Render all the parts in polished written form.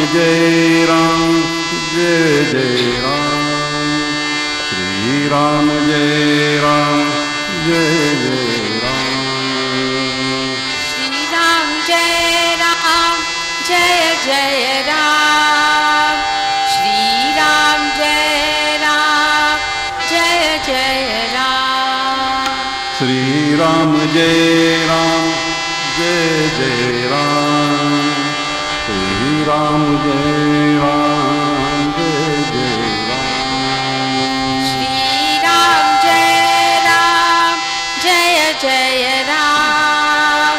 जय राम जय जय राम। श्री राम जय राम जय जय राम। श्री राम जय राम जय जय राम। श्री राम जय राम जय जय राम। श्री राम जय राम जय जय राम। श्री राम जय राम जय जय राम। श्री राम जय राम जय जय राम।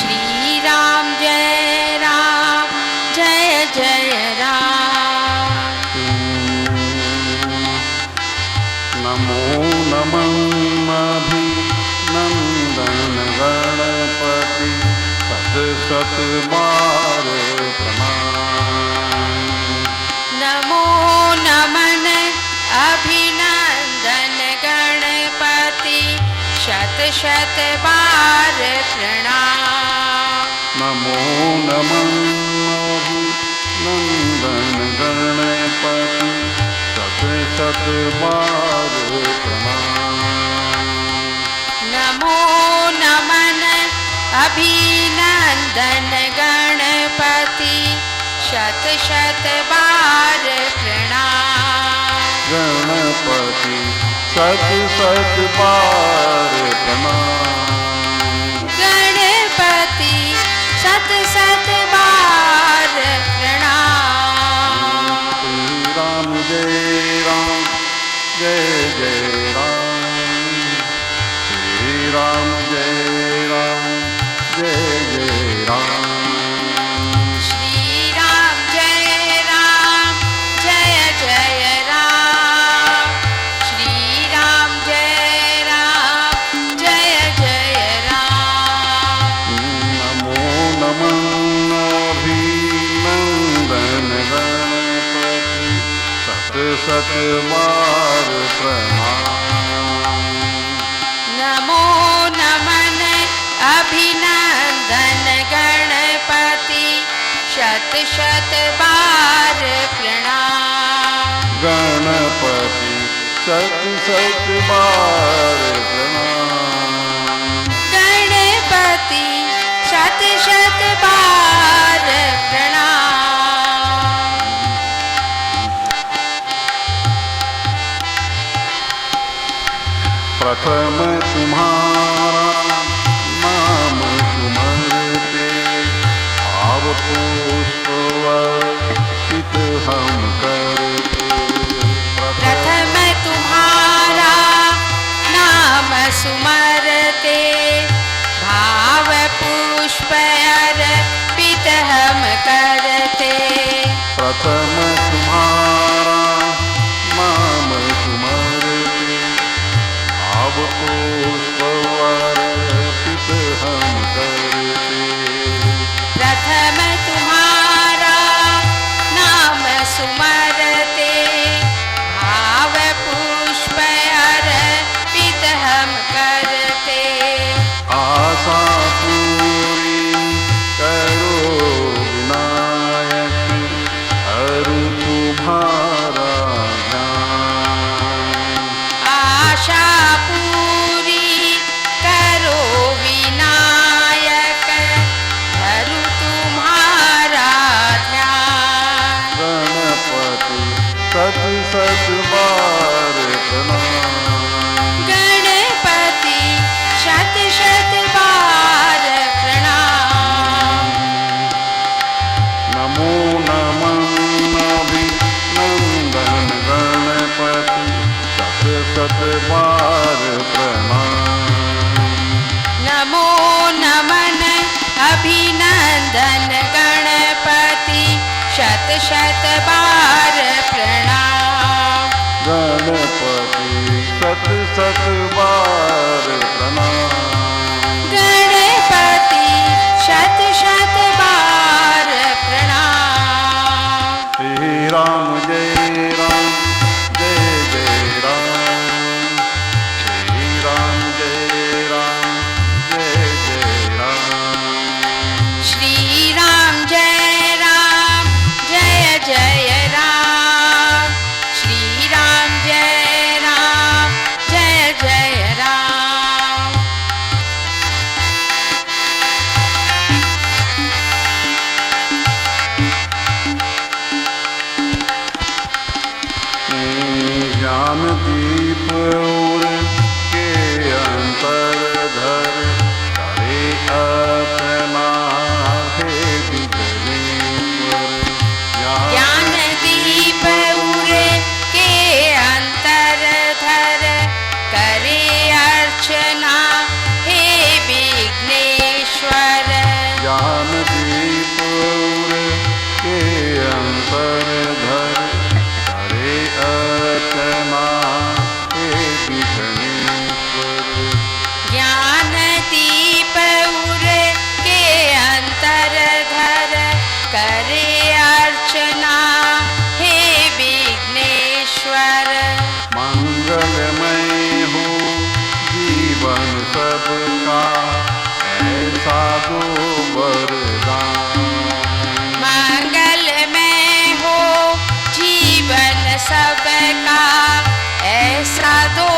श्री राम जय राम जय जय राम। नमो नमः अभिनंदन गणपति सत सत बार प्रणाम। नमो नमन अभिनंदन गणपति शत शत बार प्रणाम। नमो नमः अभिनंदन गणपति सत सत बार प्रणाम। नमो नमन अभिनंदन गणपति शत शत बार प्रणाम। गणपति सत सत बार प्रणाम। गणपति शत शत बार प्रणाम। श्री राम जय राम जय जय राम। श्री राम जय राम जय जय राम। श्री राम जय राम जय जय राम। श्री राम जय राम जय जय राम। नमो नमः अभिनंदन गणपति सत सत बार प्रणाम। नमो नमन अभिनंदन गणपति शत शत बार प्रणाम। गणपति सत सत बार प्रणाम। गणपति शत शत बार प्रणाम। प्रथम तुम्हारा नाम सुमरते भाव पुष्प वर्षित हम करते। प्रथम तुम्हारा नाम सुमरते भाव पुष्प अर्पित हम करते। प्रथम तुम्हारा नाम सुमरते भाव पुष्प वर्षित हम करते। प्रथम तुम्हारा नाम सुमरते भाव पुष्प अर्पित हम करते। आशा पूरी करो विनायक हरु तुम्हारा ध्यान। आशा पूरी करो विनायक धरु तुम्हारा ध्यान। गणपति सत सत बार प्रणाम। गणपति शत शत बार प्रणाम। नमो नमः अभिनंदन गणपति सत सत बार प्रणाम। नमो नमन अभिनंदन गणपति शत शत बार प्रणाम। गणपति सत सत बार प्रणाम। गणपति शत शत बार प्रणाम। श्री राम जय राम जय जय राम। श्री राम जय राम जय जय राम। श्री राम जय राम जय सबका ऐसा दो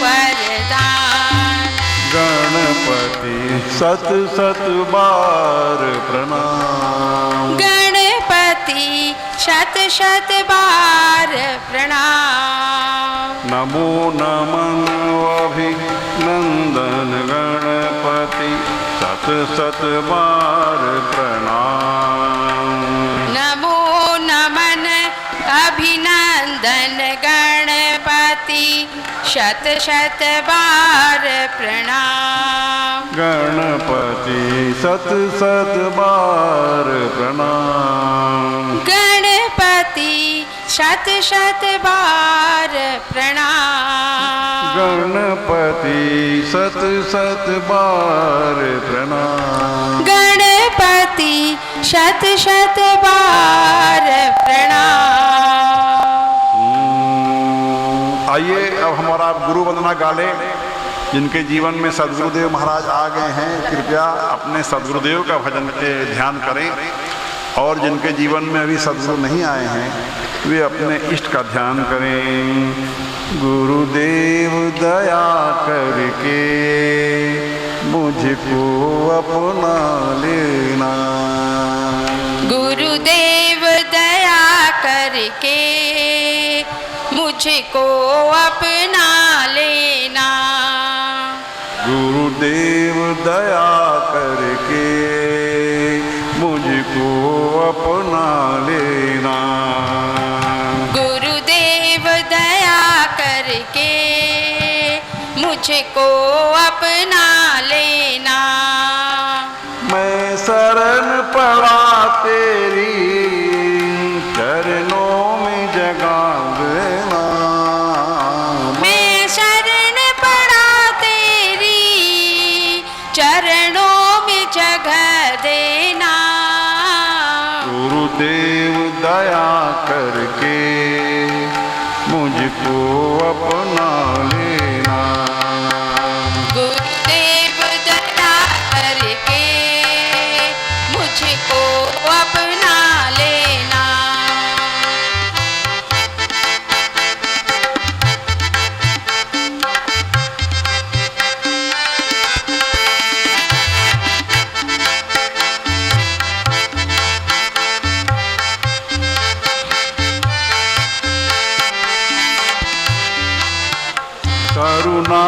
वरदान। गणपति सत सत बार प्रणाम। गणपति शत शत बार प्रणाम। नमो नमन अभिनंदन गणपति सत सत बार प्रणाम। नमो नमन अभिनंदन गणपति शत शत बार प्रणाम। गणपति सत सत बार प्रणाम। गणपति शत शत बार प्रणाम। गणपति सत सत बार प्रणाम। गणपति शत शत बार प्रणाम। आइए अब हमारा गुरु वंदना गा ले। जिनके जीवन में सदगुरुदेव महाराज आ गए हैं, कृपया अपने सदगुरुदेव का भजन ध्यान करें। और जिनके जीवन में अभी सदगुरु नहीं आए हैं, वे अपने इष्ट का ध्यान करें। गुरुदेव दया करके मुझको अपना लेना। गुरुदेव दया करके मुझको अपना लेना। गुरुदेव दया करके मुझको अपना लेना। गुरुदेव दया करके मुझको अपना लेना। मैं शरण पड़ा तेरी चरणों में जगा देना। मैं शरण पड़ा तेरी चरणों में जगह देना। गुरुदेव दया करके मुझको अपना लेना। गुरुदेव दया करके मुझको अपना लेना। करुणा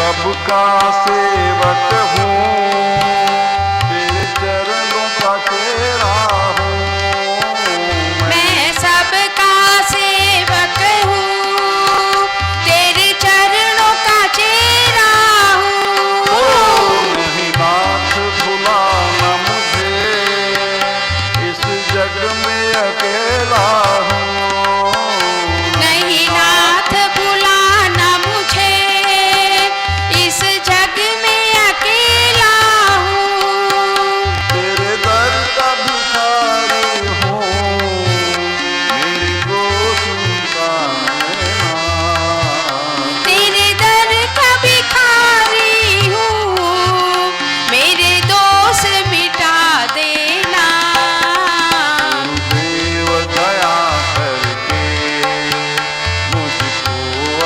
सबका सेवक हूँ, तेरे चरणों का चेहरा हूँ। मैं सबका सेवक हूँ, तेरे चरणों का चेहरा हूँ। नहीं नाथ भुलाना मुझे, इस जग में अकेला हूँ। नहीं नाथ बुलाना मुझे, इस जग में अकेला हूँ। तेरे दर का भिखारी हूँ, मेरी गोद का लेना। तेरे दर का भिखारी हूँ, मेरे दोष मिटा देना। गुरुदेव दया करके मुझको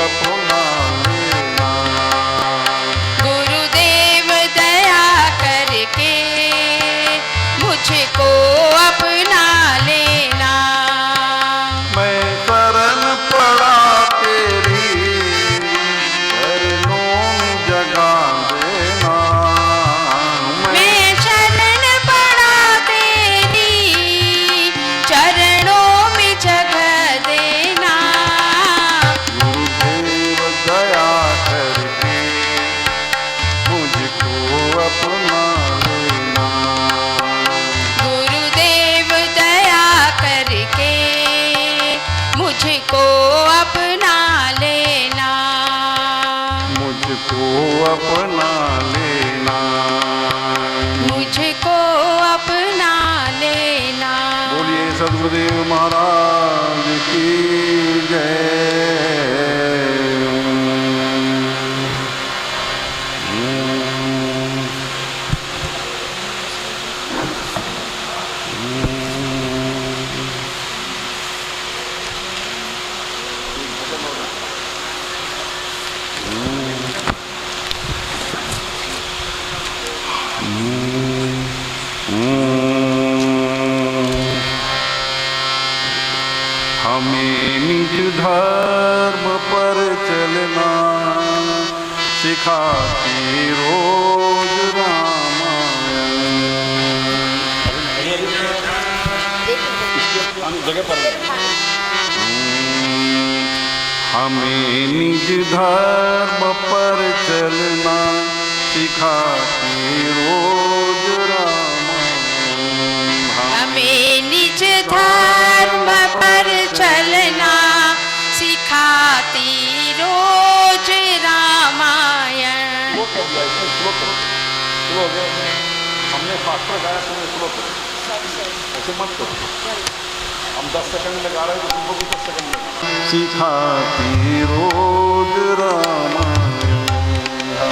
अपना लेना। गुरुदेव दया करके मुझको अपना लेना। मैं शरण पड़ा तेरी, चरणों में जगा देना। मैं शरण पड़ा तेरी, चरणों में जगह देना। गुरुदेव दया करके मुझको अपना लेना। गुरुदेव दया करके मुझको अपना लेना। मुझको अपना लेना। मुझको अपना लेना। बोलिए सद्गुरुदेव महाराज की जय। हमें निज धर्म पर चलना सिखाती रोज रामायण। हमें निज धर्म पर चलना सिखाती रोज रामायण। हमें निज धर्म पर चलना सिखाती रोज रामायण। हमने फास्टर गाया, तुम्हें स्लो करो, ऐसे मत करो। हम 10 सेकंड लगा रहे हैं तो तुमको भी 10 सेकंड लगा। सिखाती रोज रामायण।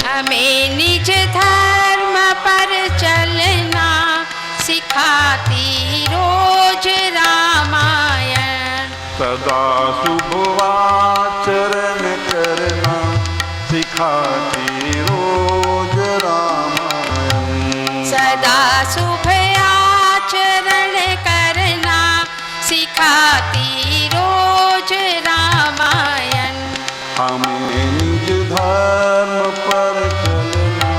हमें निज धर्म पर चलना सिखाती रोज रामायण। सदा शुभ आचरण करना सिखाती रोज रामायण। सदा शुभ आचरण करना सिखाती रोज रामायण। हमें निज धर्म पर चलना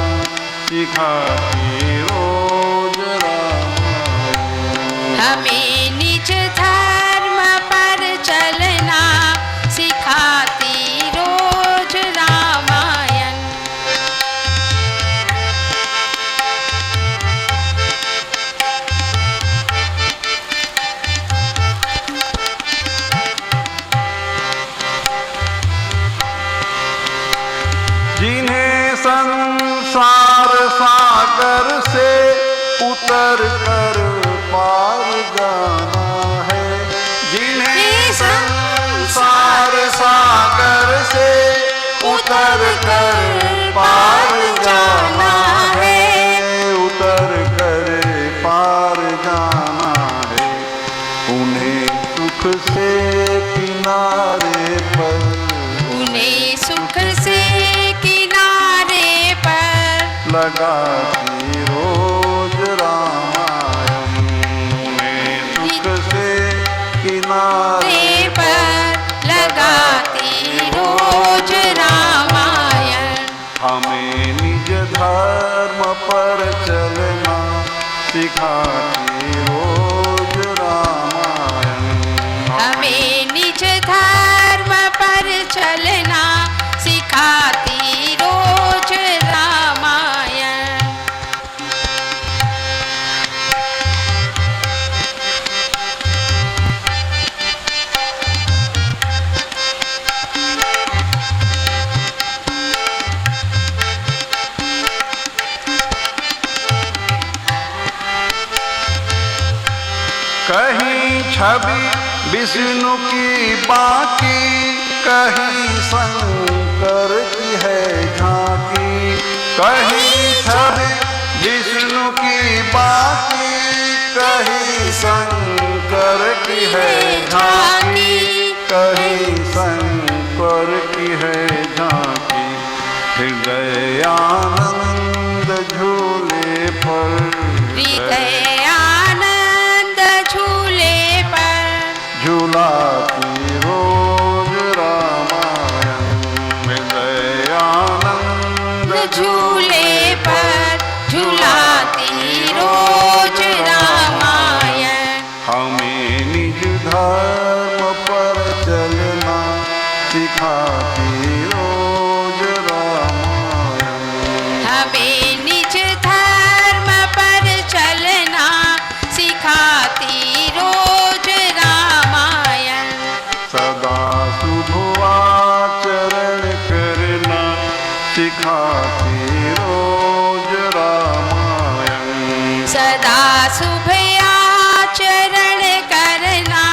सिखाती रोज रामायण। हमें निज धर्म पर चलना सिखाती रोज रामायण। जिन्हें संसार सागर से उतर कर पार जाना है। जिन्हें संसार सागर से उतर कर पार जाना है। उतर कर पार जाना है। उन्हें सुख से किनारे पर, उन्हें सुख से किनारे पर लगाती रोज रामायण। उन्हें सुख से किनारे पर लगाती रोज रामायण। हम सिखाती रोज रामायण। हमें निज धर्म पर चलना सिखाती रोज रामायण। कहीं छवि विष्णु की बाकी, कहीं शंकर की है झांकी। कहीं छवि विष्णु की बाकी, कहीं शंकर की है झांकी। कहीं शंकर की है झांकी। हृदय आनंद झूले पर, हृदय आनंद झूले पर झूलाती रोज रामायण। हृदय आनंद झूले पर झूलाती रोज रामायण। हमें निज धर्म पर चलना सिखाती रोज रामायण। हमें निज धर्म पर चलना सिखाती रोज रामायण। सदा शुभ आचरण करना सिखाती रोज रामायण। सदा शुभ आचरण करना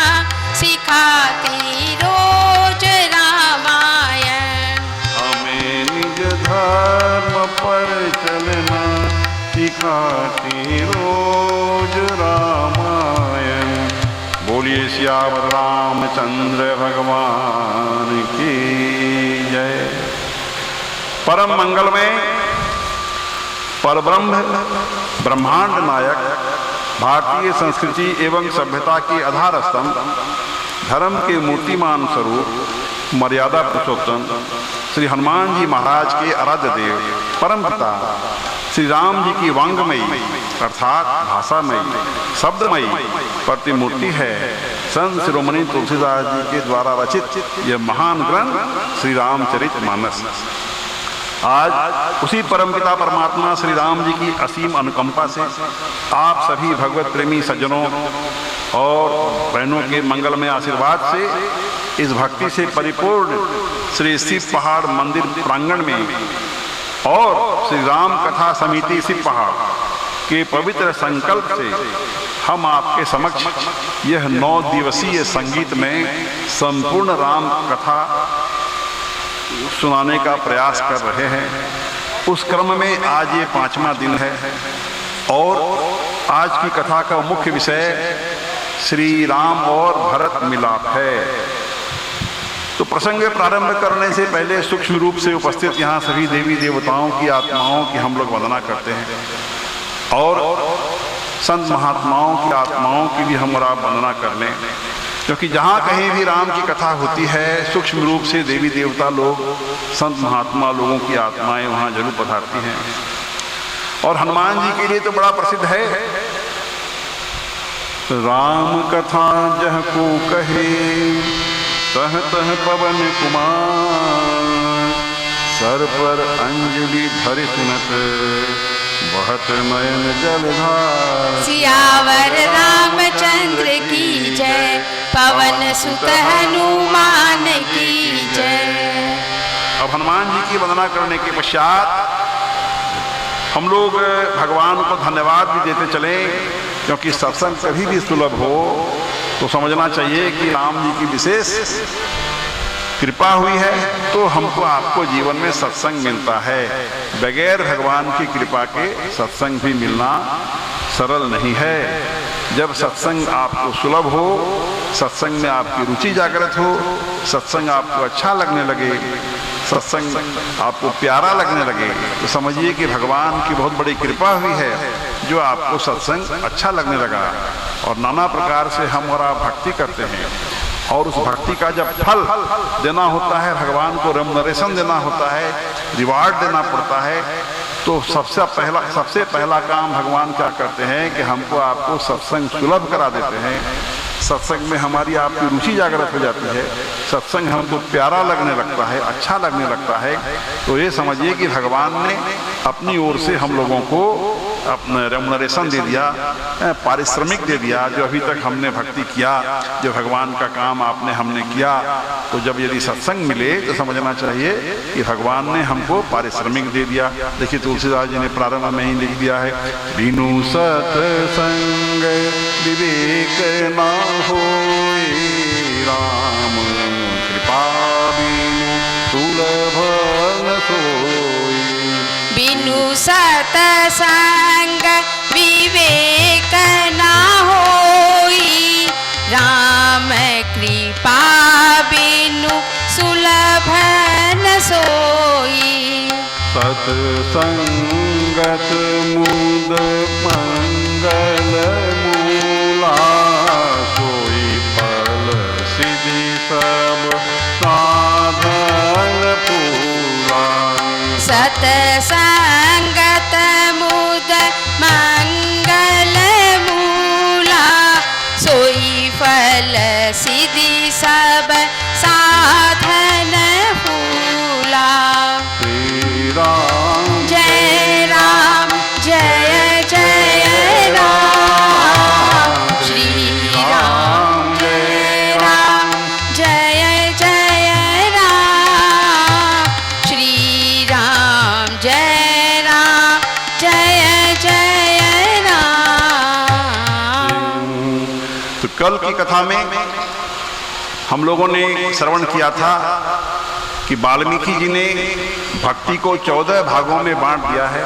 सिखाती रोज रामायण। हमें निज धर्म पर चलना सिखाती रोज रामायण। बोलिए सियावर रामचंद्र भगवान की जय। परम मंगल में परब्रह्म ब्रह्मांड नायक, भारतीय संस्कृति एवं सभ्यता के आधार स्तंभ, धर्म के मूर्तिमान स्वरूप, मर्यादा पुरुषोत्तम श्री हनुमान जी महाराज के आराध्य देव परम पिता श्री राम जी की वांगमयी अर्थात भाषामयी शब्दमयी प्रतिमूर्ति है संत शिरोमणि तुलसीदास जी के द्वारा रचित यह महान ग्रंथ श्री रामचरितमानस। आज उसी परमपिता परमात्मा श्री राम जी की असीम अनुकंपा से आप सभी भगवत प्रेमी सज्जनों और बहनों के मंगलमय आशीर्वाद से इस भक्ति से परिपूर्ण श्री शिव पहाड़ मंदिर प्रांगण में और श्री राम कथा समिति शिव पहाड़ के पवित्र संकल्प से हम आपके समक्ष यह 9 दिवसीय संगीत में संपूर्ण राम कथा सुनाने का प्रयास कर रहे हैं। उस क्रम में आज ये 5वां दिन है और आज की कथा का मुख्य विषय श्री राम और भरत मिलाप है। तो प्रसंग प्रारंभ करने से पहले सूक्ष्म रूप से उपस्थित यहाँ सभी देवी देवताओं की आत्माओं की हम लोग वंदना करते हैं और संत महात्माओं की आत्माओं की भी हम और आप वंदना कर लें, क्योंकि जहाँ कहीं भी राम की कथा होती है सूक्ष्म रूप से देवी देवता लोग, संत महात्मा लोगों की आत्माएं वहाँ जरूर पधारती हैं। और हनुमान जी के लिए तो बड़ा प्रसिद्ध है, राम कथा जह को कहे तह तह पवन कुमार, सर पर अंजलि धरि सुनत बहत नयन जलधार। सियावर रामचंद्र की जय, पवन सुत हनुमान की जय। अब हनुमान जी की वंदना करने के पश्चात हम लोग भगवान को धन्यवाद भी देते चले, क्योंकि सत्संग कभी भी सुलभ हो तो समझना चाहिए कि राम जी की विशेष कृपा हुई है तो हमको आपको जीवन में सत्संग मिलता है। बगैर भगवान की कृपा के सत्संग भी मिलना सरल नहीं है। जब सत्संग आपको सुलभ हो, सत्संग में आपकी रुचि जागृत हो, सत्संग आपको अच्छा लगने लगे, सत्संग आपको प्यारा लगने लगे, तो समझिए कि भगवान की बहुत बड़ी कृपा हुई है जो आपको सत्संग अच्छा लगने लगा। और नाना प्रकार से हम और आप भक्ति करते हैं और उस भक्ति का जब फल देना होता है, भगवान को रेमुनरेशन देना होता है, रिवार्ड देना पड़ता है, तो सबसे पहला काम भगवान क्या करते हैं कि हमको आपको सत्संग सुलभ करा देते हैं। सत्संग में हमारी आपकी रुचि जागृत हो जाती है, सत्संग हमको प्यारा लगने लगता है, अच्छा लगने लगता है। तो ये समझिए कि भगवान ने अपनी ओर से हम लोगों को अपना रेमुनरेशन दे दिया, पारिश्रमिक दे दिया। जो अभी तक हमने भक्ति किया, जो भगवान का काम हमने किया, तो जब यदि सत्संग मिले तो समझना चाहिए कि भगवान ने हमको पारिश्रमिक दे दिया। देखिए तुलसीदास जी ने प्रारंभ में ही लिख दिया है, बिनु सत्संग विवेक ना होए, राम कृपा बिनु सुलभ न सोई। बिनु सत्संग विवेक ना होई, राम कृपा बिनु सुलभ न सोई। सत्संगत मुद मंगल मूला, सोई फल सिद्धि सब साधन पूरा। सत्संगत मुद मंगल मूला, सोई फल सिद्धि सब साधन फूला। श्री राम जय राम जय जय राम, श्री राम जय राम जय जय राम, श्री राम जय जय राम। तो कल की कथा में हम लोगों ने श्रवण किया था कि वाल्मीकि जी ने भक्ति को 14 भागों में बांट दिया है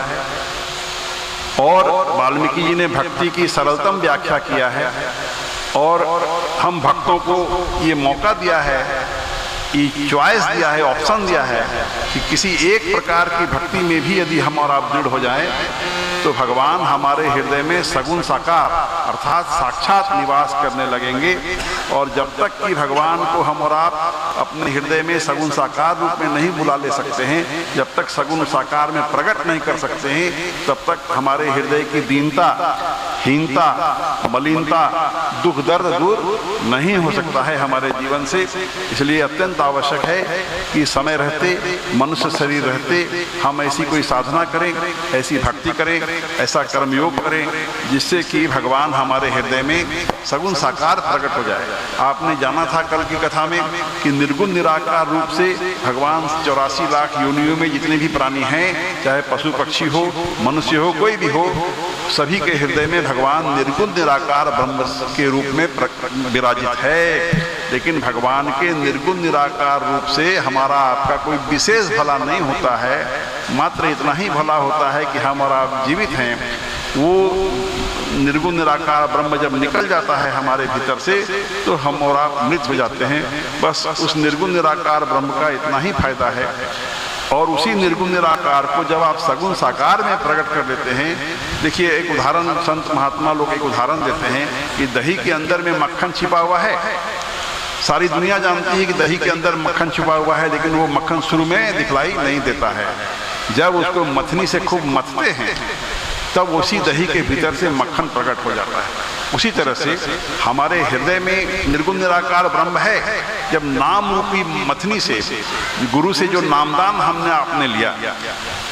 और वाल्मीकि जी ने भक्ति की सरलतम व्याख्या किया है। और हम भक्तों को ये मौका दिया है, ये चॉइस दिया है, ऑप्शन दिया है कि किसी एक प्रकार की भक्ति में भी यदि हम और आप दृढ़ हो जाएं तो भगवान हमारे हृदय में सगुण साकार अर्थात साक्षात निवास करने लगेंगे। और जब तक कि भगवान को हम और आप अपने हृदय में सगुण साकार रूप में नहीं बुला ले सकते हैं, जब तक सगुण साकार में प्रकट नहीं कर सकते हैं, तब तक हमारे हृदय की दीनता, हीनता, मलिनता, दुख दर्द दूर नहीं हो सकता है हमारे जीवन से। इसलिए अत्यंत आवश्यक है कि समय रहते, मनुष्य शरीर रहते, हम ऐसी कोई साधना करें, ऐसी भक्ति करें, ऐसा कर्मयोग करें जिससे कि भगवान हमारे हृदय में सगुण साकार प्रकट हो जाए। आपने जाना था कल की कथा में कि निर्गुण निराकार रूप से भगवान 84 लाख योनियों में जितने भी प्राणी हैं, चाहे पशु पक्षी हो, मनुष्य हो, कोई भी हो, सभी के हृदय में भगवान निर्गुण निराकार ब्रह्म के रूप में विराजित है। लेकिन भगवान के निर्गुण निराकार रूप से हमारा आपका कोई विशेष भला नहीं होता है, मात्र इतना ही भला होता है कि हम और आप जीवित हैं। वो निर्गुण निराकार ब्रह्म जब निकल जाता है हमारे भीतर से तो हम और आप मृत हो जाते हैं। बस उस निर्गुण निराकार ब्रह्म का इतना ही फायदा है। और उसी निर्गुण निराकार को जब आप सगुण साकार में प्रकट कर लेते हैं, देखिए एक उदाहरण संत महात्मा लोग एक उदाहरण देते हैं कि दही के अंदर में मक्खन छिपा हुआ है। सारी दुनिया जानती है कि दही के अंदर मक्खन छुपा हुआ है, लेकिन वो मक्खन शुरू में दिखलाई नहीं देता है। जब उसको मथनी से खूब मथते हैं तब उसी दही के भीतर से मक्खन प्रकट हो जाता है। उसी तरह से हमारे हृदय में निर्गुण निराकार ब्रह्म है। जब नाम रूपी मथनी से, गुरु से जो नामदान हमने आपने लिया,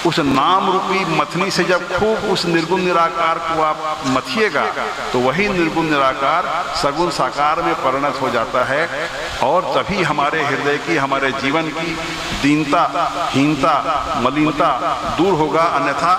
उस नाम रूपी मथनी से जब खूब उस निर्गुण निराकार को आप मथिएगा तो वही निर्गुण निराकार सगुण साकार में परिणत हो जाता है। और तभी हमारे हृदय की, हमारे जीवन की दीनता, हीनता, मलिनता दूर होगा। अन्यथा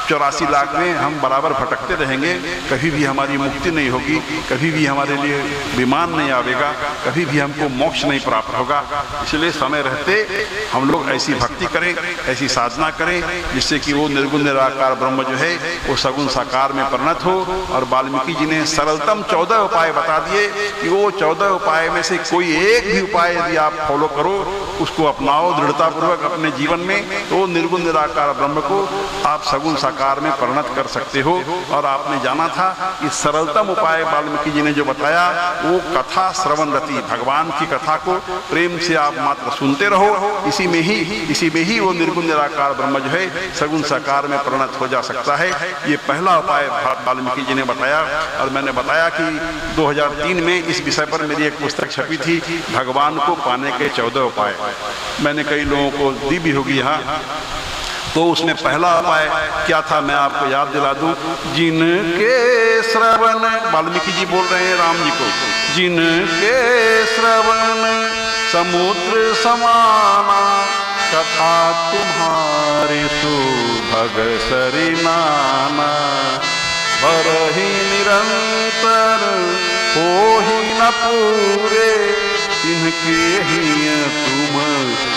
84 लाख में हम बराबर भटकते रहेंगे, कभी भी हमारी मुक्ति नहीं होगी, कभी भी हमारे लिए विमान नहीं आवेगा, कभी भी हमको मोक्ष नहीं प्राप्त होगा। इसलिए समय रहते हम लोग ऐसी भक्ति करें, ऐसी साधना करें जिससे कि वो निर्गुण निराकार ब्रह्म जो है वो सगुण साकार में परिणत हो। और वाल्मीकि जी ने सरलतम 14 उपाय बता दिए कि वो 14 उपाय में से कोई एक भी उपाय यदि आप फॉलो करो, उसको अपनाओ दृढ़तापूर्वक अपने जीवन में, तो निर्गुण निराकार ब्रह्म को आप सगुण साकार में परिणत कर सकते हो। और आपने जाना था कि सरलतम उपाय वाल्मीकि जी ने जो बताया वो कथा श्रवण रति, भगवान की कथा को प्रेम से आप मात्र सुनते रहो, इसी में ही वो निर्गुण निराकार ब्रह्म जो है सगुण साकार में परिणत हो जा सकता है। ये पहला उपाय वाल्मीकि जी ने बताया। और मैंने बताया कि 2003 में इस विषय पर मेरी एक पुस्तक छपी थी, भगवान को पाने के 14 उपाय। मैंने कई लोगों को दी भी होगी यहाँ। तो उसमें पहला उपाय क्या था, मैं आपको याद दिला दूं। जिनके श्रवण, वाल्मीकि जी बोल रहे हैं राम जी को, जिनके श्रवण समुद्र समाना, कथा तुम्हारी सुभग सरिनाना, बरहि निरंतर हो ही न पूरे, इनके ही तुम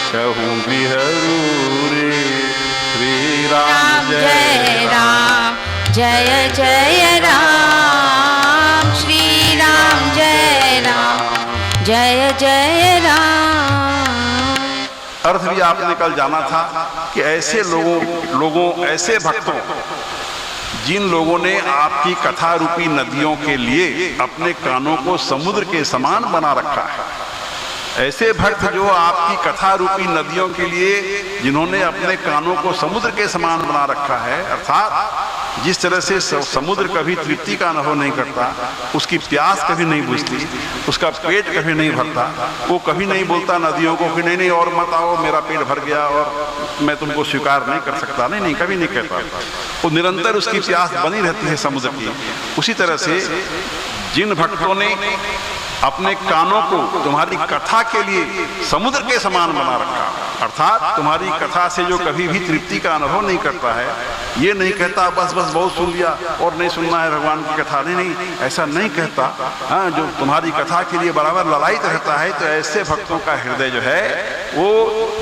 कहूँ बिहरूरे। श्री राम जय राम, जय जय राम, श्री राम जय राम, जय जय राम। अर्थ भी आपने कल जाना था कि ऐसे लोगों ऐसे भक्तों, जिन लोगों ने आपकी कथा रूपी नदियों के लिए अपने कानों को समुद्र के समान बना रखा है, ऐसे भक्त जो आपकी कथा रूपी नदियों के लिए जिन्होंने अपने कानों को समुद्र के समान बना रखा है, अर्थात जिस तरह से समुद्र कभी तृप्ति का अनुभव नहीं करता, उसकी प्यास कभी नहीं बुझती, उसका पेट कभी नहीं भरता, वो कभी नहीं बोलता नदियों को कि नहीं और मत आओ, मेरा पेट भर गया और मैं तुमको स्वीकार नहीं कर सकता, नहीं कभी नहीं कहता। वो निरंतर उसकी प्यास बनी रहती है समुद्र की। उसी तरह से जिन भक्तों ने अपने कानों को तुम्हारी कथा के लिए समुद्र के समान बना रखा, अर्थात तुम्हारी कथा से जो कभी भी तृप्ति का अनुभव नहीं करता है, ये नहीं कहता बस बहुत सुन लिया और नहीं सुनना है भगवान की कथा, नहीं ऐसा नहीं कहता। हाँ, जो तुम्हारी कथा के लिए बराबर ललायित रहता है, तो ऐसे भक्तों का हृदय जो है वो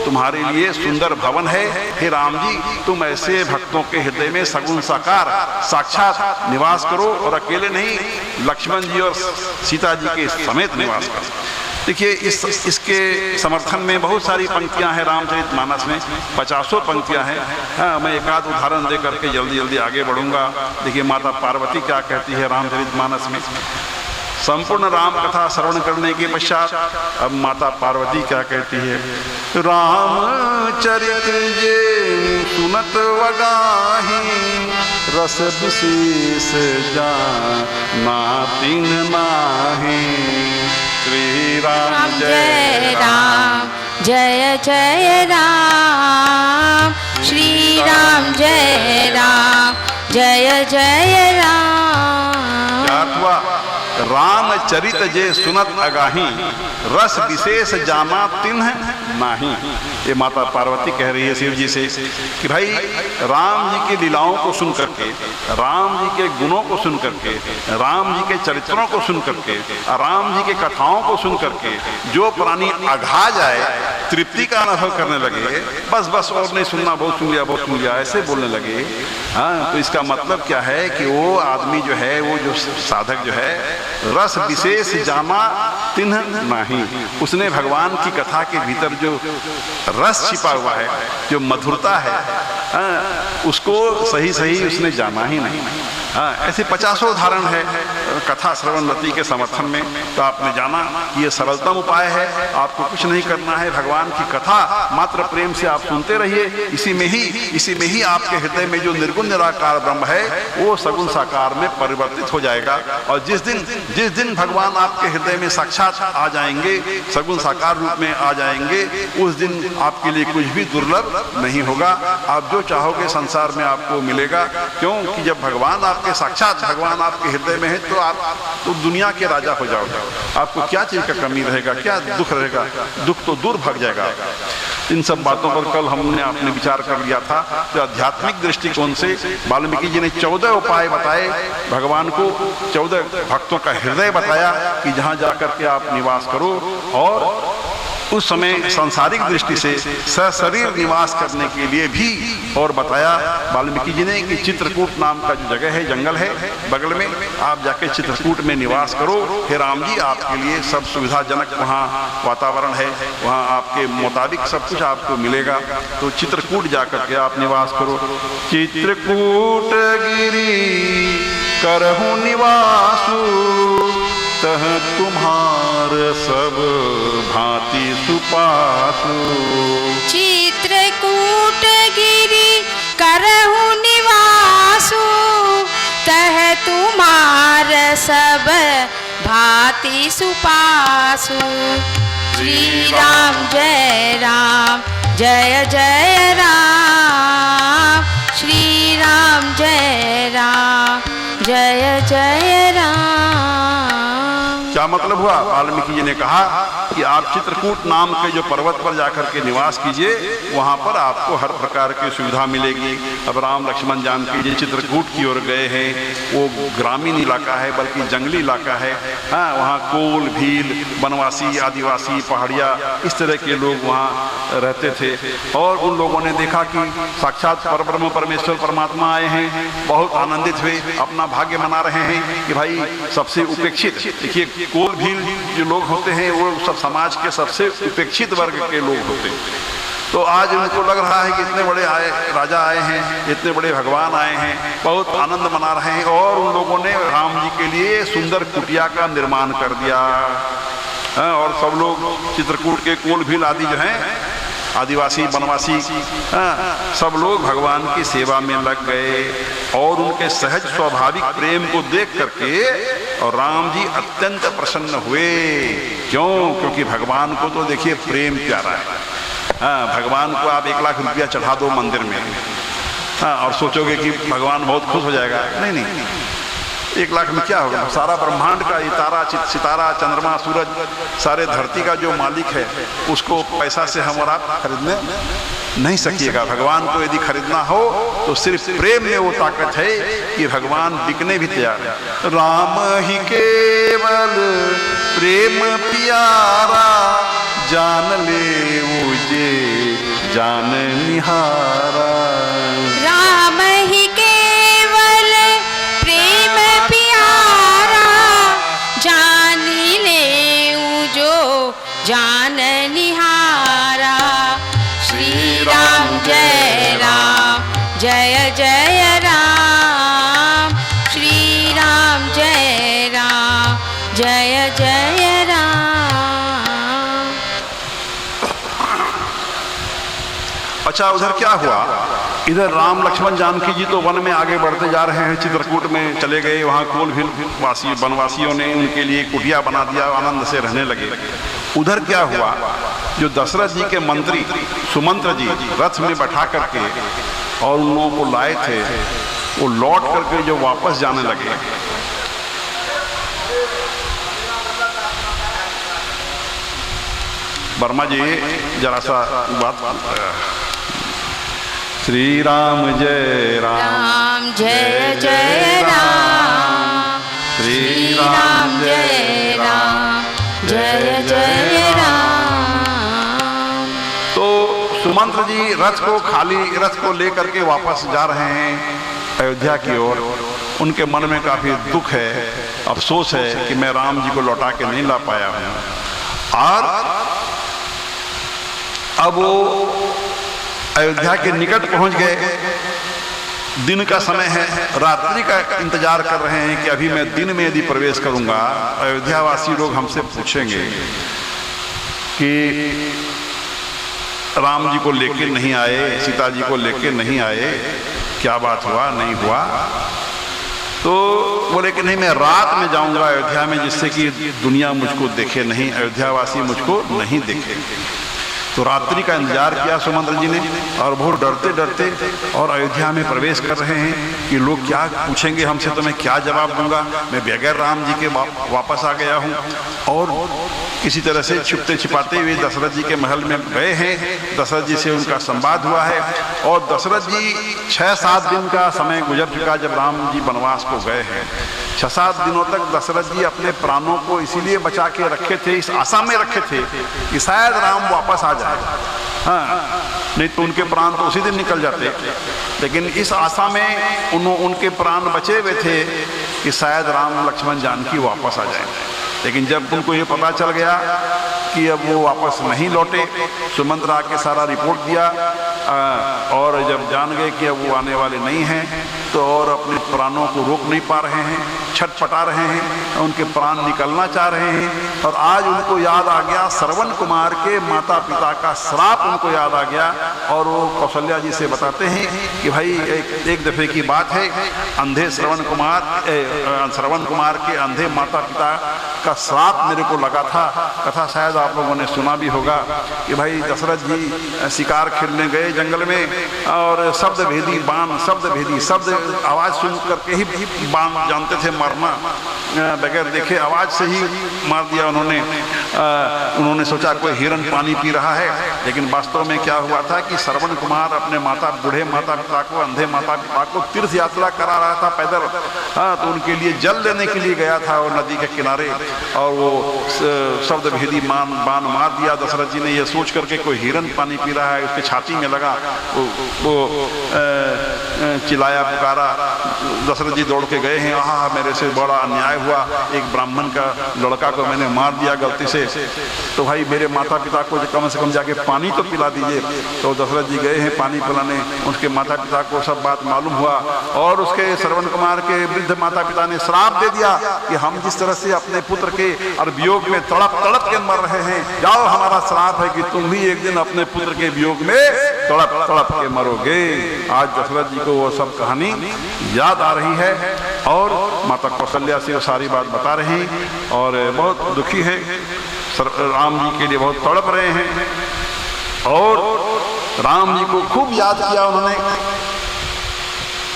तुम्हारे लिए सुंदर भवन है। हे राम जी, तुम ऐसे भक्तों के हृदय में सगुण साकार साक्षात निवास करो, और अकेले नहीं, लक्ष्मण जी और सीता जी के समेत निवास करो। देखिए इसके समर्थन में बहुत सारी पंक्तियां हैं रामचरितमानस में, 50 पंक्तियां हैं। हाँ, मैं एक आध उदाहरण दे करके जल्दी आगे बढ़ूंगा। देखिए माता पार्वती क्या कहती है रामचरितमानस में। संपूर्ण राम कथा श्रवण करने के पश्चात अब माता पार्वती क्या कहती है। रामचरित जे सुनत वगाही, रस विशेष जाना तिन नाहि। श्री राम जय राम, जय जय राम, श्री राम जय राम, जय जय राम। क्या हुआ? रामचरित जे सुनत अगाही, रस विशेष जाना तिन्ह नाही। ये माता पार्वती कह रही है शिव जी से कि भाई राम जी की लीलाओं को सुन करके, राम जी के गुणों को सुन करके, राम जी के चरित्रों को सुन करके, राम जी के कथाओं को सुन करके जो प्राणी अघा जाए, तृप्ति का अनुभव करने लगे, बस और नहीं सुनना, बहुत सुन लिया ऐसे बोलने लगे। हाँ, तो इसका मतलब क्या है कि वो आदमी जो है, वो जो साधक जो है, रस विशेष जामा तिन्ह नाही, उसने भगवान की कथा के भीतर जो रस छिपा हुआ है, जो मधुरता है, उसको सही उसने जाना ही नहीं। हाँ, ऐसे 50 उदाहरण है कथा श्रवण रति के समर्थन में। तो आपने जाना ये सरलतम उपाय है, आपको कुछ नहीं करना है, भगवान की कथा मात्र प्रेम से आप सुनते रहिए। इसी में ही आपके हृदय में जो निर्गुण निराकार ब्रह्म है वो सगुण साकार में परिवर्तित हो जाएगा। और जिस दिन भगवान आपके हृदय में साक्षात आ जाएंगे, सगुण साकार रूप में आ जाएंगे, उस दिन आपके लिए कुछ भी दुर्लभ नहीं होगा। आप जो चाहोगे संसार में आपको मिलेगा। क्योंकि जब भगवान साक्षात भगवान आपके हृदय में है, तो आप तो दुनिया के राजा हो जाओगे। आपको क्या चीज का कमी रहेगा, क्या दुख रहेगा? दुख तो दूर भाग जाएगा। इन सब बातों पर कल हमने अपने विचार कर लिया था। तो आध्यात्मिक दृष्टिकोण से वाल्मीकि जी ने 14 उपाय बताए, भगवान को 14 भक्तों का हृदय बताया कि जहां जाकर के आप निवास करो और उस समय सांसारिक दृष्टि से सशरीर निवास करने के लिए भी और बताया वाल्मीकि जी ने कि चित्रकूट नाम का जो जगह है, जंगल है बगल में, आप जाके चित्रकूट में निवास करो। हे राम जी, आपके लिए सब सुविधाजनक वहाँ वातावरण है, वहाँ आपके मुताबिक सब कुछ आपको मिलेगा, तो चित्रकूट जाकर के आप निवास करो। चित्रकूट गिरी करहु निवासु, तह तुम्हार सब भांति सुपासु। चित्रकूट गिरी करहु निवासु, तह तुम्हार सब भांति सुपासु। श्री राम जय राम, जय जय राम। श्री राम जय राम, जय जय राम। क्या मतलब हुआ? वाल्मीकि जी ने कहा कि आप चित्रकूट नाम के जो पर्वत पर जाकर के निवास कीजिए, वहाँ पर आपको हर प्रकार की सुविधा मिलेगी। अब राम लक्ष्मण जानकी जी चित्रकूट की ओर गए हैं, वो ग्रामीण इलाका है बल्कि जंगली इलाका है। हाँ, वहाँ कोल, भील, वनवासी, आदिवासी, पहाड़िया, इस तरह के लोग वहाँ रहते थे। और उन लोगों ने देखा कि साक्षात परब्रह्म परमेश्वर परमात्मा आए हैं, बहुत आनंदित हुए, अपना भाग्य मना रहे हैं कि भाई सबसे उपेक्षित, देखिए कोल भील जो लोग होते हैं वो सब समाज के सबसे उपेक्षित वर्ग के लोग होते हैं। तो आज उनको लग रहा है कि इतने बड़े राजा आए हैं, इतने बड़े भगवान आए हैं, बहुत आनंद मना रहे हैं। और उन लोगों ने राम जी के लिए सुंदर कुटिया का निर्माण कर दिया। और सब लोग चित्रकूट के कोल भील आदि जो हैं, आदिवासी, वनवासी, सब लोग भगवान की सेवा में लग गए। और उनके सहज स्वाभाविक प्रेम को देख करके और राम जी अत्यंत प्रसन्न हुए। क्यों? क्योंकि भगवान को तो देखिए प्रेम प्यारा है। हाँ, भगवान को आप 1 लाख रुपया चढ़ा दो मंदिर में, हाँ, और सोचोगे कि भगवान बहुत खुश हो जाएगा। नहीं नहीं, 1 लाख में क्या होगा? सारा ब्रह्मांड का ये तारा, सितारा, चंद्रमा, सूरज, सारे धरती का जो मालिक है, उसको पैसा से हम और आप खरीदने नहीं सकिएगा। भगवान को यदि खरीदना हो तो सिर्फ प्रेम में वो ताकत है कि भगवान बिकने भी तैयार है। राम ही केवल प्रेम प्यारा, जान ले मुझे जान निहारा। राम ही केवल प्रेम प्यारा, जान ले जो जान निहारा। श्री राम जय राम, जय जय राम। श्री राम जय राम, जय जय राम। अच्छा, उधर क्या हुआ? इधर राम लक्ष्मण जानकी जी तो वन में आगे बढ़ते जा रहे हैं, चित्रकूट में चले गए। वहाँ कोल भील वासी वनवासियों ने उनके लिए कुटिया बना दिया, आनंद से रहने लगे। उधर क्या हुआ? जो दशरथ जी के मंत्री सुमंत्र जी रथ में बैठा करके और उन लोगों को लाए थे, वो लौट करके जो वापस जाने लगे, वर्मा जी जरा सा बात। श्री राम जय राम, राम जय जय राम। श्री राम जय राम, जय जय राम। तो सुमंत्र जी खाली रथ को लेकर के वापस जा रहे हैं अयोध्या की ओर। उनके मन में काफी दुख है, अफसोस है कि मैं राम जी को लौटा के नहीं ला पाया हूं। और अब वो अयोध्या के निकट पहुंच गए। दिन का समय है, रात्रि का इंतजार कर रहे हैं कि अभी मैं दिन में यदि प्रवेश करूंगा, अयोध्या वासी लोग हमसे पूछेंगे कि राम जी को लेके नहीं आए, सीता जी को लेके नहीं आए, क्या बात हुआ, नहीं हुआ। तो बोले कि नहीं, मैं रात में जाऊंगा अयोध्या में, जिससे कि दुनिया मुझको देखे नहीं, अयोध्या वासी मुझको नहीं देखे। तो रात्रि का इंतजार किया सुमंत्र जी ने, और बहुत डरते डरते और अयोध्या में प्रवेश कर रहे हैं कि लोग क्या पूछेंगे हमसे, तो मैं क्या जवाब दूंगा। मैं बगैर राम जी के वापस आ गया हूँ। और किसी तरह से छुपते छिपाते हुए दशरथ जी के महल में गए हैं। दशरथ जी से उनका संवाद हुआ है। और दशरथ जी 6-7 दिन का समय गुजर चुका जब राम जी वनवास को गए हैं। 6-7 दिनों तक दशरथ जी अपने प्राणों को इसीलिए बचा के रखे थे, इस आशा में रखे थे कि शायद राम वापस आ जाए। हाँ, नहीं तो उनके प्राण तो उसी दिन निकल जाते। लेकिन इस आशा में उनके प्राण बचे हुए थे कि शायद राम लक्ष्मण जानकी वापस आ जाए। लेकिन जब उनको ये पता चल गया कि अब वो वापस नहीं लौटे, सुमंत्र आके सारा रिपोर्ट दिया और जब जान गए कि अब वो आने वाले नहीं हैं तो और अपने प्राणों को रोक नहीं पा रहे हैं, छटपटा रहे हैं, उनके प्राण निकलना चाह रहे हैं। और आज उनको याद आ गया श्रवण कुमार के माता पिता का श्राप, उनको याद आ गया। और वो कौशल्या जी से बताते हैं कि भाई एक दफे की बात है, अंधे श्रवण कुमार के अंधे माता पिता का श्राप मेरे को लगा था। कथा शायद आप लोगों ने सुना भी होगा कि भाई दशरथ जी शिकार खेलने गए जंगल में और शब्द भेदी बाण, शब्द भेदी शब्द आवाज सुन करके ही बाण जानते थे मारना, बगैर देखे आवाज से ही मार दिया उन्होंने सोचा कोई हिरण पानी पी रहा है। लेकिन वास्तव में क्या हुआ था कि श्रवण कुमार अपने बूढ़े माता पिता को, अंधे माता पिता को तीर्थ यात्रा करा रहा था पैदल। तो उनके लिए जल लेने के लिए गया था वो नदी के किनारे और वो शब्द भेदी बाण मार दिया। दशरथ जी ने ये सोच करके कोई हिरण पानी पी रहा है, उसके छाती में लगा, वो चिल्लाया पुकारा। दशरथ जी दौड़ के गए हैं, आहा मेरे से बड़ा अन्याय हुआ, एक ब्राह्मण का लड़का को मैंने मार दिया गलती से, तो भाई मेरे माता पिता को कम से कम जाके पानी तो पिला दीजिए। तो दशरथ जी गए हैं पानी पिलाने, उसके माता पिता को सब बात मालूम हुआ और उसके श्रवण कुमार के वृद्ध माता पिता ने श्राप दे दिया कि हम जिस तरह से अपने पुत्र के और वियोग में तड़प तड़प के मर रहे हैं, जाओ हमारा श्राप है कि तुम भी एक दिन अपने पुत्र के वियोग में तड़प तड़प के मरोगे। आज दशरथ जी को वो सब कहानी याद आ रही है और माता कौशल्या से वो सारी बात बता रहे हैं और बहुत दुखी है, राम जी के लिए बहुत तड़प रहे हैं। और राम जी को खूब याद किया उन्होंने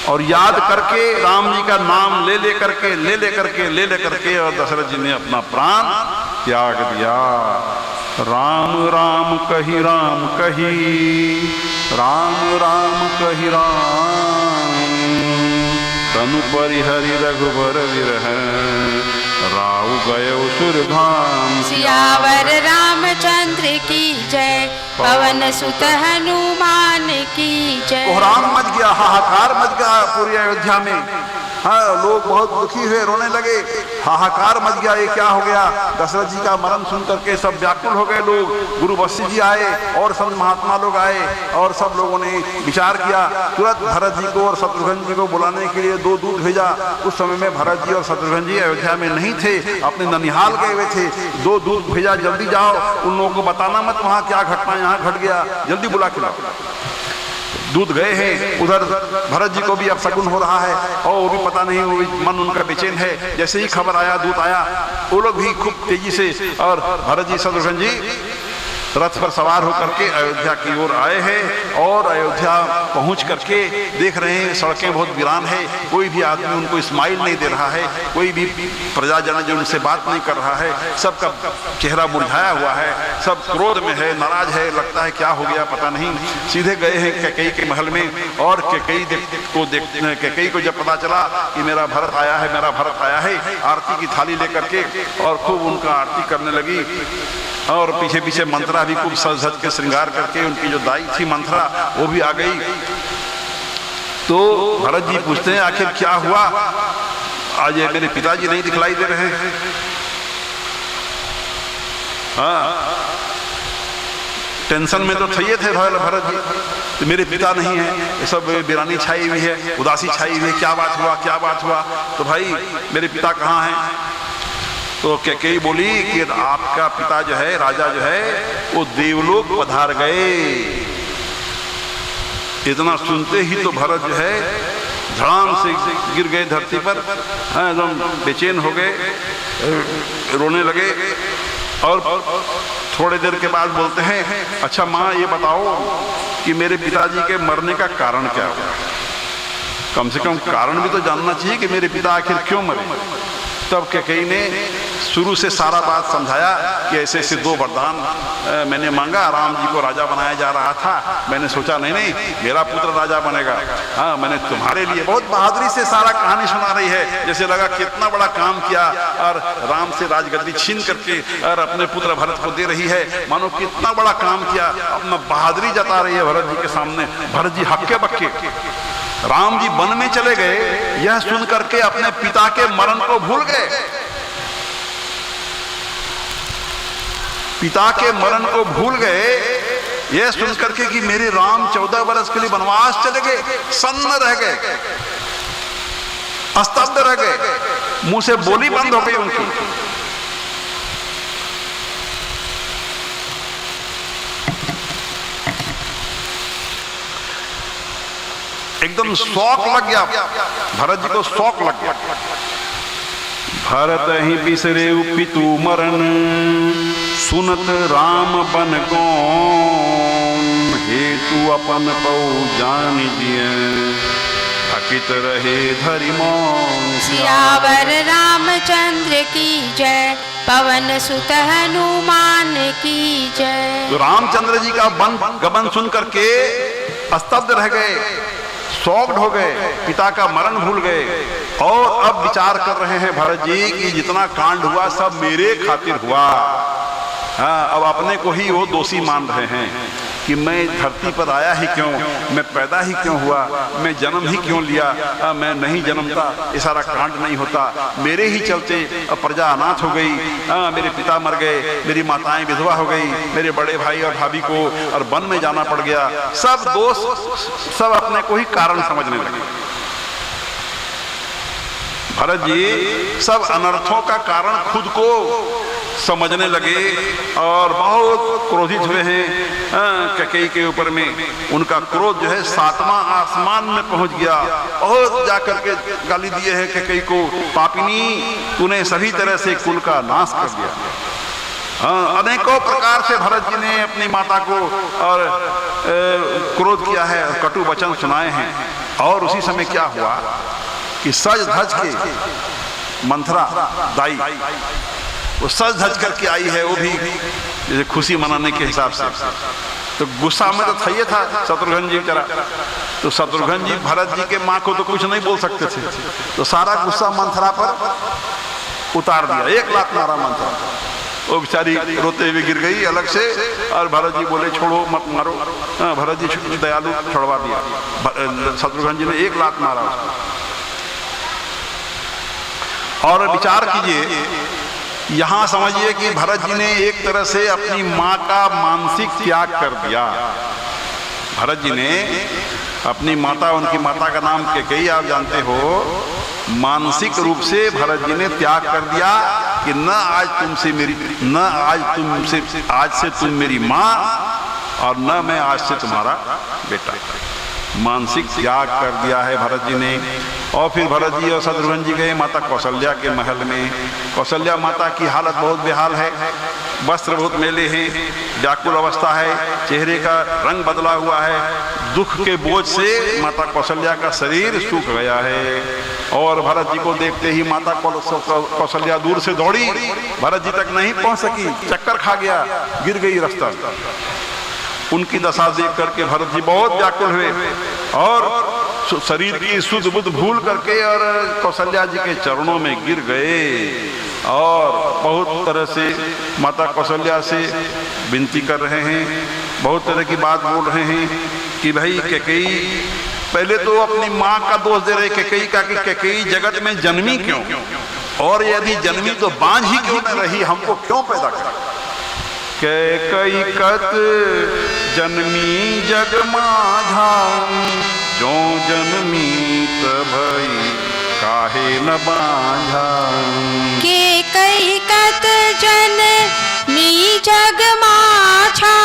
और याद करके राम जी का नाम ले ले करके और दशरथ जी ने अपना प्राण त्याग दिया। राम राम कही राम कही राम तनु परिहरि रघुबर विरह राव गयो सुरधाम। सियावर रामचंद्र की जय, पवन सुत हनुमान की जय। कोहराम मच गया, हाहाकार मच गया पूरी अयोध्या में। हाँ, लोग बहुत दुखी हुए, रोने लगे, हाहाकार मच गया, ये क्या हो गया। दशरथ जी का मरण सुन करके सब व्याकुल हो गए लोग। गुरु वशिष्ठ जी आए और सब महात्मा लोग आए और सब लोगों ने विचार किया। तुरंत भरत जी को और शत्रुघ्न जी को बुलाने के लिए 2 दूत भेजा। उस समय में भरत जी और शत्रुघ्न जी अयोध्या में नहीं थे, अपने ननिहाल गए हुए थे। 2 दूत भेजा, जल्दी जाओ, उन लोगों को बताना मत वहाँ क्या घटना यहाँ घट गया, जल्दी बुला के लाओ। दूत गए हैं, उधर भरत जी को भी अब शगुन हो रहा है और वो भी पता नहीं, वो भी मन उनका बेचैन है। जैसे ही खबर आया, दूत आया, वो लोग भी खूब तेजी से और भरत जी शत्रुघ्न जी रथ पर सवार होकर के अयोध्या की ओर आए हैं और अयोध्या पहुंच करके देख रहे हैं सड़कें बहुत वीरान है, कोई भी आदमी उनको स्माइल नहीं दे रहा है, कोई भी प्रजाजन जो उनसे बात नहीं कर रहा है, सबका चेहरा मुरझाया हुआ है, सब क्रोध में है, नाराज है, लगता है क्या हो गया पता नहीं। सीधे गए हैं कैकेयी के महल में और कैकेयी को जब पता चला कि मेरा भरत आया है, आरती की थाली लेकर के और खूब उनका आरती करने लगी और पीछे पीछे मंत्रा भी खूब सज धज के श्रृंगार करके, उनकी जो दाई थी मंत्रा वो भी आ गई। तो भरत जी पूछते हैं आखिर क्या हुआ, आज ये मेरे पिताजी नहीं दिखलाई दे रहे हैं। हाँ, टेंशन में तो थे भरत जी, तो मेरे पिता नहीं है, सब वीरानी छाई हुई है, उदासी छाई हुई है, क्या बात हुआ। तो भाई मेरे पिता कहाँ हैं? तो कैकेयी बोली कि आपका पिता जो है, राजा जो है, वो देवलोक पधार गए। इतना सुनते ही तो भरत जो है धड़ाम से गिर गए धरती पर, एकदम बेचैन हो गए, रोने लगे। और थोड़ी देर के बाद बोलते हैं, अच्छा माँ ये बताओ कि मेरे पिताजी के मरने का कारण क्या हुआ? कम से कम कारण भी तो जानना चाहिए कि मेरे पिता आखिर क्यों मरे। तब कैकेयी ने शुरू से सारा बात समझाया कि ऐसे ऐसे 2 वरदान मैंने मांगा, राम जी को राजा बनाया जा रहा था, मैंने सोचा नहीं मेरा पुत्र राजा बनेगा, हाँ मैंने तुम्हारे लिए। बहुत बहादुरी से सारा कहानी सुना रही है, जैसे लगा कितना बड़ा काम किया और राम से राजगद्दी छीन करके और अपने पुत्र भरत को दे रही है, मानो कितना बड़ा काम किया, अपना बहादुरी जता रही है भरत जी के सामने। भरत जी हक्के बक्के। राम जी वन में चले गए, यह सुन करके अपने पिता के मरण को भूल गए, पिता के मरण को भूल गए, यह सुन करके कि मेरे राम 14 वर्ष के लिए वनवास चले गए, सन्न रह गए, स्तब्ध रह गए, मुंह से बोली बंद हो गई उनकी। एकदम शौक लग गया, भरत जी को शौक लग गया। भरत ही बिसरे पितु मरण, सुनत राम बन गौन, हेतु अपन पौ जान दिए, अकित रहे धरि मौन। सियावर रामचंद्र की जय, पवन सुत हनुमान की जय। तो रामचंद्र जी का गमन सुन करके स्तब्ध रह गए, शॉक्ड हो गए, पिता का मरण भूल गए, और अब विचार कर रहे हैं भरत जी कि जितना कांड हुआ सब मेरे खातिर हुआ। हाँ, अब अपने को ही वो दोषी मान रहे हैं कि मैं धरती पर आया ही क्यों, मैं पैदा ही क्यों हुआ, मैं जन्म ही क्यों लिया, मैं नहीं जन्मता ये सारा कांड नहीं होता, मेरे ही चलते प्रजा अनाथ हो गई, मेरे पिता मर गए, मेरी माताएं विधवा हो गई, मेरे बड़े भाई और भाभी को और वन में जाना पड़ गया। सब दोष, सब अपने को ही कारण समझने लगे। भरत जी सब अनर्थों का कारण खुद को समझने लगे और बहुत क्रोधित हुए हैं कैकेयी के ऊपर में। उनका क्रोध जो है 7वां आसमान में पहुंच गया और जाकर के गाली दिए है कैकेयी को, पापिनी तूने सभी तरह से कुल का नाश कर दिया। हाँ, अनेकों प्रकार से भरत जी ने अपनी माता को और क्रोध किया है, कटु वचन सुनाए हैं। और उसी समय क्या हुआ कि सज धज के मंथरा दाई वो सज धज करके आई है, वो भी जैसे खुशी मनाने के हिसाब से। तो गुस्सा में तो था ही था शत्रुघ्न जी बेचारा, तो शत्रुघ्न जी भरत जी के माँ को तो कुछ नहीं बोल सकते थे, तो सारा गुस्सा मंथरा पर उतार दिया, 1 लात मारा मंथरा। वो बेचारी रोते हुए गिर गई अलग से, और भरत जी बोले छोड़ो मत मारो। भरत जी दयालु छोड़वा दिया, शत्रुघ्न जी ने 1 लात मारा उसको। और विचार कीजिए, यहां समझिए कि भरत जी ने एक तरह से अपनी मां का मानसिक त्याग कर दिया। भरत जी ने अपनी माता, उनकी माता का नाम कैकेयी आप जानते हो, मानसिक रूप से भरत जी ने त्याग कर दिया कि न आज तुमसे मेरी, न आज से तुम मेरी मां और न मैं आज से तुम्हारा बेटा। मानसिक त्याग कर दिया है भरत जी ने। और फिर भरत जी और शत्रुघ्न जी गए माता कौशल्या के महल में। कौशल्या माता की हालत बहुत बेहाल है, वस्त्र बहुत मेले हैं, व्याकुल अवस्था है, चेहरे का रंग बदला हुआ है, दुख के बोझ से माता कौशल्या का शरीर सूख गया है। और भरत जी को देखते ही माता कौशल्या दूर से दौड़ी, भरत जी तक नहीं पहुंच सकी, चक्कर खा गया, गिर गई रास्ता। उनकी दशा देख करके भरत जी बहुत व्याकुल हुए और शरीर की शुद्ध बुद्ध भूल करके और कौशल्या जी के चरणों में गिर गए और बहुत तरह से माता कौशल्या से विनती कर रहे हैं, बहुत तरह की बात बोल रहे हैं कि भाई कैकेयी, पहले तो अपनी माँ का दोष दे रहे कैकेयी का कि कैकेयी जगत में जन्मी क्यों, और यदि जन्मी तो बांझ ही क्यों न रही, हमको क्यों पैदा कर। कैकेयी कत जन्मी जग माझा, जो जन्मी तभई काहे न बांझा। कैकेयी कत जन्मी जग माझा,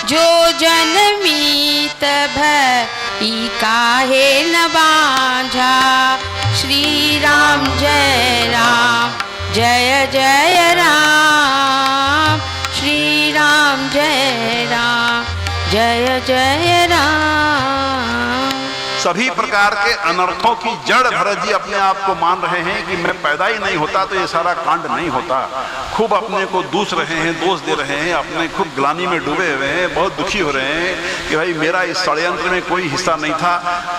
जो जन्मी तभई काहे न बांझा। श्री राम जय राम जय जय राम, श्री राम जय राम जय जय राम। सभी प्रकार के अनर्थों की जड़ भरत जी अपने आप को मान रहे हैं कि मैं पैदा ही नहीं होता तो ये सारा कांड नहीं होता। खूब अपने को दूस रहे हैं, दोष दे रहे हैं, अपने खूब ग्लानि में डूबे हुए हैं, बहुत दुखी हो रहे हैं कि भाई मेरा इस षड्यंत्र में कोई हिस्सा नहीं था।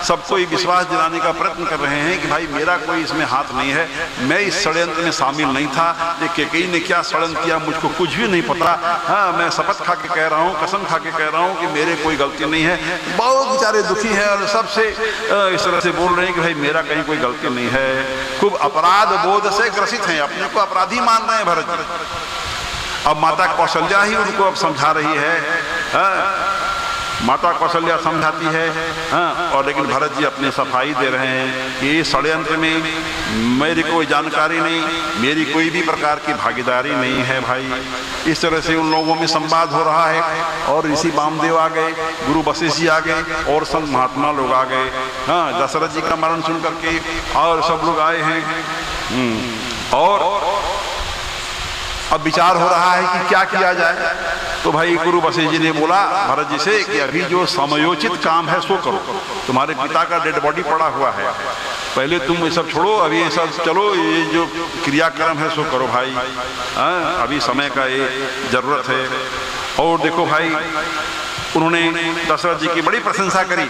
सबको ये विश्वास दिलाने का प्रयत्न कर रहे हैं कि भाई मेरा कोई इसमें हाथ नहीं है, मैं इस षड्यंत्र में शामिल नहीं था। ये कैकेयी ने क्या षड्यंत्र किया मुझको कुछ भी नहीं पता। हाँ, मैं शपथ खा के कह रहा हूँ, कसम खा के कह रहा हूँ कि मेरे कोई गलती नहीं है। बहुत बेचारे दुखी हैं और सबसे इस तरह से बोल रहे हैं कि भाई मेरा कहीं कोई गलती नहीं है। खूब अपराध बोध से ग्रसित हैं, अपने को अपराधी मान रहे हैं भरत जी। अब माता कौशल्या ही उनको अब समझा रही है। माता कौशल्या समझाती है। और लेकिन भरत जी अपने सफाई दे रहे हैं कि इस षड्यंत्र में मेरी कोई जानकारी नहीं, मेरी कोई भी प्रकार की भागीदारी नहीं है भाई। इस तरह से उन लोगों में संवाद हो रहा है। और ऋषि वामदेव आ गए, गुरु वशिष्ठ जी आ गए और संत महात्मा लोग आ गए। दशरथ जी का मरण सुन करके और सब लोग आए हैं। और अब विचार हो रहा है कि क्या किया जाए। तो भाई गुरु वशिष्ठ जी ने बोला भरत जी से कि अभी जो समयोचित काम है सो करो। तुम्हारे पिता का डेड बॉडी पड़ा हुआ है, पहले तुम ये सब छोड़ो, अभी ये सब चलो, ये जो क्रियाक्रम है सो करो भाई। अभी समय का ये जरूरत है। और देखो भाई, उन्होंने दशरथ जी की बड़ी प्रशंसा करी।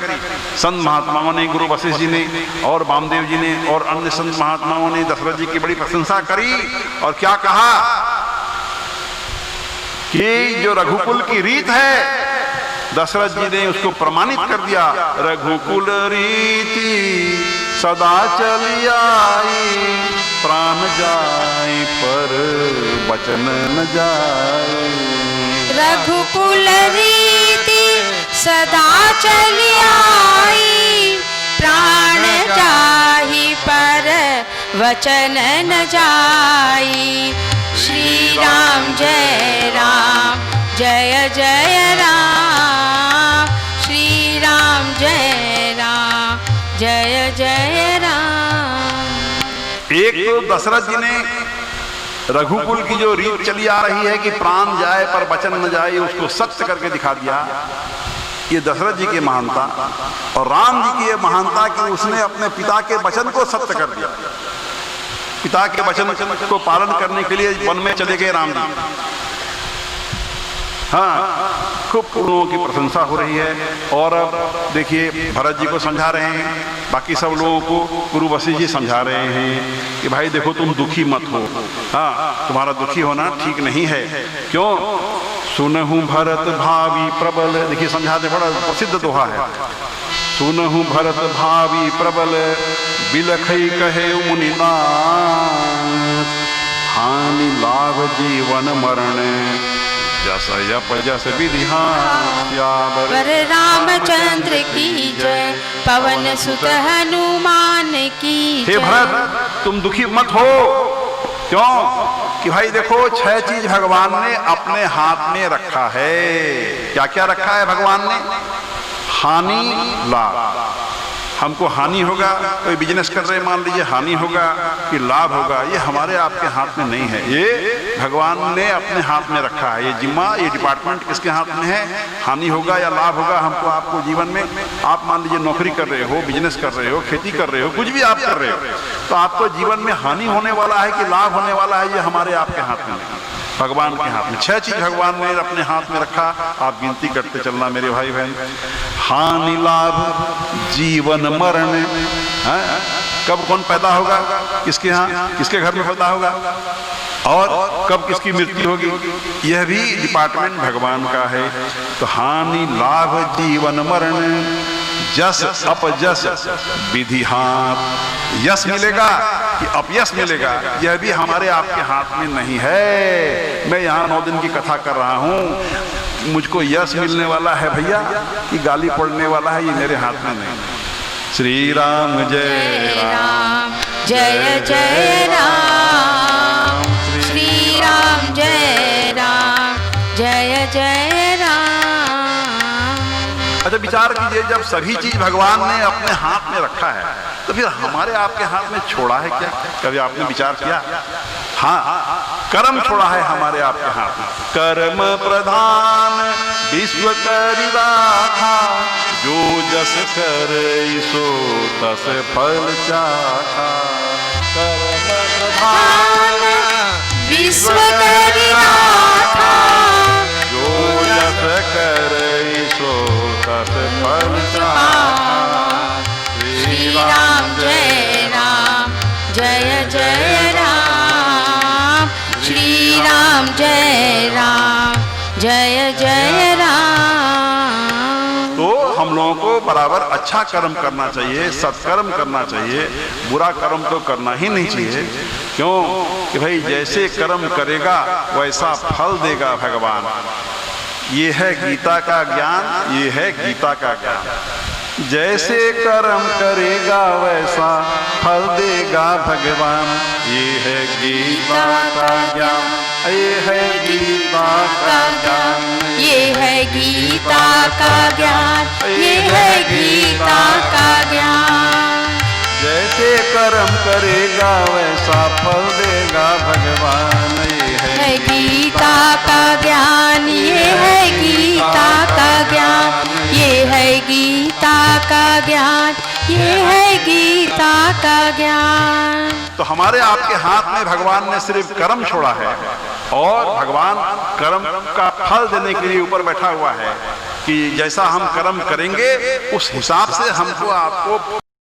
संत महात्माओं ने, गुरु वशिष्ठ जी ने और वामदेव जी ने और अन्य संत महात्माओं ने दशरथ जी की बड़ी प्रशंसा करी। और क्या कहा कि जो रघुकुल की रीत है, दशरथ जी ने उसको प्रमाणित कर दिया। रघुकुल रीति सदा चली आई, प्राण जाए पर वचन न जाए। रघुकुल रीति सदा चली आई, प्राण जाहि पर वचन न जाई। श्री राम जय राम जय जय राम, श्री राम जय राम जय जय राम। एक तो दशरथ जी ने रघुकुल की जो रीत चली आ रही है कि प्राण जाए पर वचन न जाए, उसको सत्य करके दिखा दिया। ये दशरथ जी की महानता। और राम जी की ये महानता कि उसने अपने पिता के वचन को सत्य कर दिया। पिता के वचन को पालन करने के लिए वन में चले गए राम जी। खूब लोगों की प्रशंसा हो रही है। और अब देखिए भरत जी को समझा रहे हैं, बाकी सब लोगों को गुरु वशिष्ठ जी समझा रहे हैं कि भाई देखो तुम दुखी मत हो। तुम्हारा दुखी होना ठीक नहीं है। क्यों? सुनहु भरत भावी प्रबल। देखिए समझाते, बड़ा प्रसिद्ध दोहा है। सुनहु भरत भावी प्रबल, बिलखई कहे मुनिनाथ, हानि लाभ जीवन मरण, जस यप जस विधिहार। वर रामचंद्र की जय, पवन सुत हनुमान की जय। हे भरत, तुम दुखी मत हो। क्यों? कि भाई देखो 6 चीज भगवान ने अपने हाथ में रखा है। क्या क्या रखा है भगवान ने? हानि लाभ। हमको हानि होगा, कोई बिजनेस कर रहे मान लीजिए, हानि होगा कि लाभ होगा, ये हमारे आपके हाथ में नहीं है। ये भगवान ने अपने हाथ में रखा है। ये जिम्मा, ये डिपार्टमेंट किसके हाथ में है? हानि होगा या लाभ होगा हमको आपको जीवन में। आप मान लीजिए नौकरी कर रहे हो, बिजनेस कर रहे हो, खेती कर रहे हो, कुछ भी आप कर रहे हो, तो आपको जीवन में हानि होने वाला है कि लाभ होने वाला है, ये हमारे आपके हाथ में नहीं, भगवान के हाथ में। 6 चीज भगवान ने अपने हाथ में रखा। आप गिनती करते चलना मेरे भाई बहन। हानि लाभ जीवन मरण। कब कौन पैदा होगा, किसके यहाँ, किसके घर में पैदा होगा, और कब किसकी मृत्यु होगी, यह भी डिपार्टमेंट भगवान का है। तो हानि लाभ जीवन मरण, जस अपजस विधि हाथ। यश मिलेगा कि अपयश मिलेगा, यह भी हमारे आपके हाथ में नहीं है। मैं यहाँ 9 दिन की कथा कर रहा हूँ, मुझको यश मिलने वाला है भैया कि गाली पड़ने वाला है, ये मेरे हाथ में नहीं। श्री राम जय राम जय जय राम, श्री राम जय राम जय जय राम। अच्छा विचार कीजिए, जब सभी चीज भगवान ने अपने हाथ में रखा है तो फिर हमारे आपके हाथ में छोड़ा है क्या? कभी आपने विचार किया? हाँ, कर्म छोड़ा है हमारे आपके हाथ में। कर्म प्रधान विश्व करि राखा, जो जस करई सो तस फल चाखा। कर्म प्रधान विश्वकर्ता जो जस करई सो तस फल चाखा। श्री राम जय राम जय जय राम। श्री राम जय राम जय जय राम। तो हम लोगों को बराबर अच्छा कर्म करना चाहिए, सत्कर्म करना चाहिए, बुरा कर्म तो करना ही नहीं चाहिए। क्यों कि भाई जैसे कर्म करेगा वैसा फल देगा भगवान। ये है गीता का ज्ञान, ये है गीता का ज्ञान। जैसे कर्म करेगा वैसा फल देगा भगवान। ये है गीता का ज्ञान, ये है गीता का ज्ञान, ये है गीता का ज्ञान, ये है गीता का ज्ञान। जैसे कर्म करेगा वैसा फल देगा भगवान। ये है गीता का ज्ञान, ये है गीता का ज्ञान, ये है गीता का ज्ञान, ये है गीता का ज्ञान। तो हमारे आपके हाथ में भगवान ने सिर्फ कर्म छोड़ा है और भगवान कर्म का फल देने के लिए ऊपर बैठा हुआ है कि जैसा हम कर्म करेंगे उस हिसाब से हमको आपको